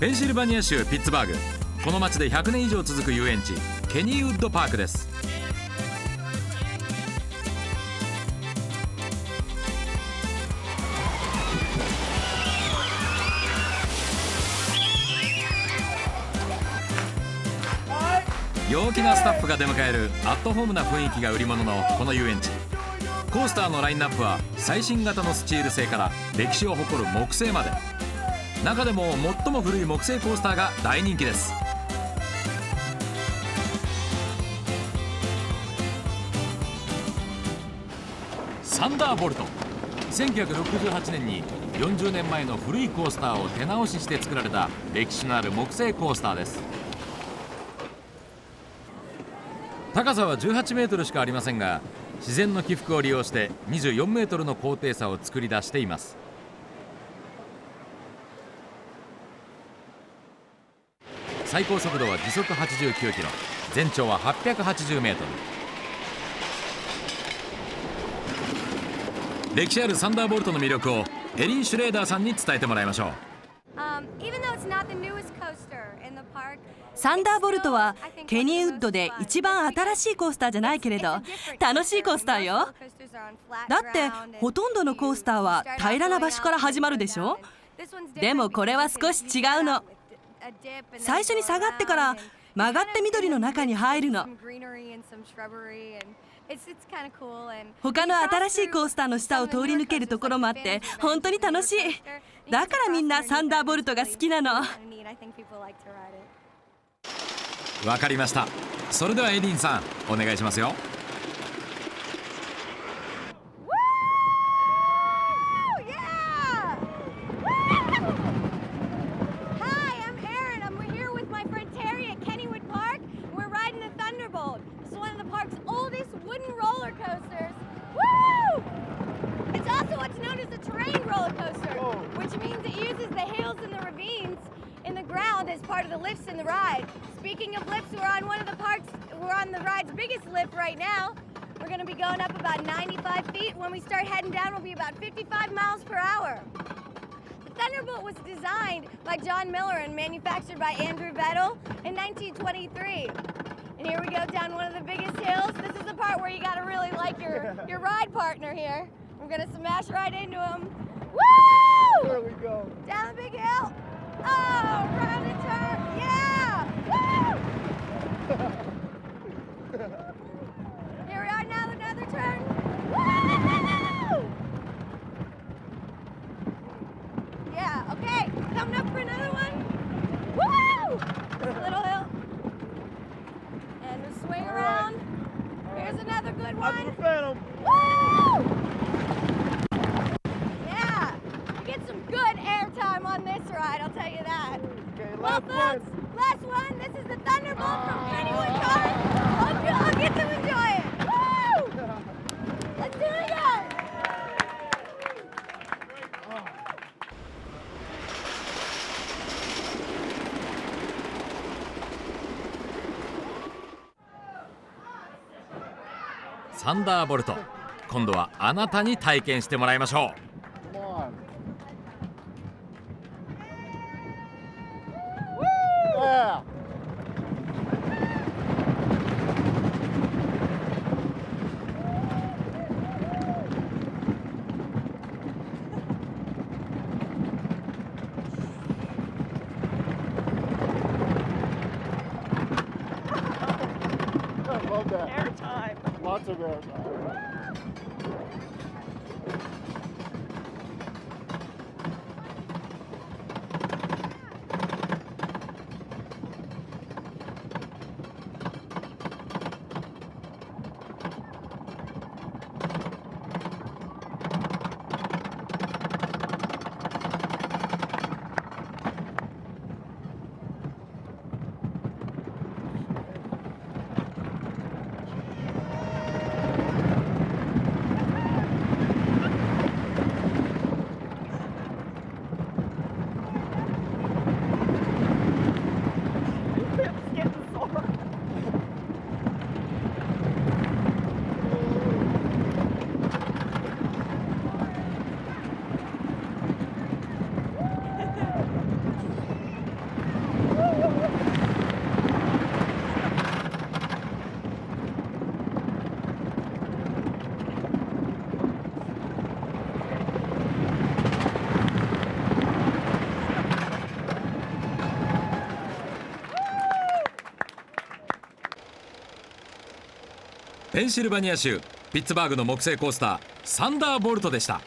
ペンシルバニア州ピッツバーグ、この町で100年以上続く遊園地ケニーウッドパークです。陽気なスタッフが出迎えるアットホームな雰囲気が売り物のこの遊園地。コースターのラインナップは最新型のスチール製から歴史を誇る木製まで、中でも最も古い木製コースターが大人気です。サンダーボルト、1968年に40年前の古いコースターを手直しして作られた歴史のある木製コースターです。高さは18メートルしかありませんが、自然の起伏を利用して24メートルの高低差を作り出しています。最高速度は時速89キロ、全長は880メートル。歴史あるサンダーボルトの魅力をエリン・シュレーダーさんに伝えてもらいましょう。サンダーボルトはケニーウッドで一番新しいコースターじゃないけれど楽しいコースターよ。だってほとんどのコースターは平らな場所から始まるでしょ。でもこれは少し違うの。最初に下がってから曲がって緑の中に入るの。他の新しいコースターの下を通り抜けるところもあって本当に楽しい。だからみんなサンダーボルトが好きなの。わかりました。それではエリンさんお願いしますよ。Thunderbolt. It's one of the park's oldest wooden roller coasters. Woo! It's also what's known as a terrain roller coaster, which means it uses the hills and the ravines in the ground as part of the lifts in the ride. Speaking of lifts, we're on the ride's biggest lift right now. We're going to be going up about 95 feet. When we start heading down, we'll be about 55 miles per hour. The Thunderbolt was designed by John Miller and manufactured by Andrew Vettel in 1923. And here we go down one of the biggest hills. This is the part where you gotta really like your ride partner here. We're gonna smash right into him. Woo! There we go. Down the big hill. Oh, round and turn. Yeah! Woo! Here we are now, another turn. Woo! Yeah, okay. Coming up for another one. Woo! Just a little hill. And we'll swing around. Here's another good one. Woo! Yeah, you get some good air time on this ride, I'll tell you that. Okay, Well, folks, last one. This is the Thunderbolt from Kennywood Park. Hope you all get to enjoy it. Woo! Let's do it again. Oh. サンダーボルト、今度はあなたに体験してもらいましょう。Yeah. I love that. Airtime. Lots of airtime. ペンシルバニア州ピッツバーグの木製コースターサンダーボルトでした。